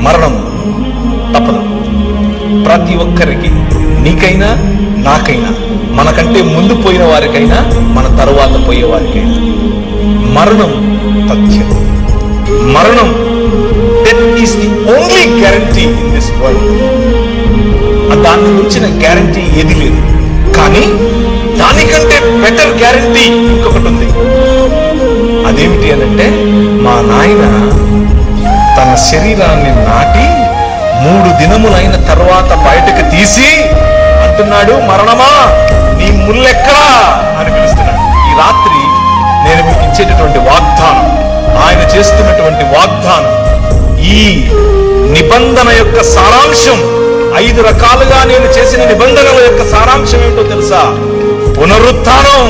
మరణం తప్పదు. ప్రతి ఒక్కరికి, నీకైనా నాకైనా, మనకంటే ముందు పోయిన వారికైనా మన తరువాత పోయే వారికైనా మరణం తథ్యం. మరణం, death is the only guarantee in this world. దాన్ని మించిన గ్యారంటీ ఏది లేదు. కానీ దానికంటే బెటర్ గ్యారంటీ ఇంకొకటి ఉంది. అదేమిటి అనంటే, మా నాయన తన శరీరాన్ని నాటి 3 దినములైన తర్వాత బయటకు తీసి అంటున్నాడు, మరణమా నీ ముల్లెక్కడా అని పిలుస్తున్నాడు. ఈ రాత్రి నేను మీకు ఇచ్చేటటువంటి వాగ్దానం, ఆయన చేస్తున్నటువంటి వాగ్దానం, ఈ నిబంధన యొక్క సారాంశం, 5 రకాలుగా నేను చేసిన నిబంధనల యొక్క సారాంశం ఏమిటో తెలుసా? పునరుత్థానం.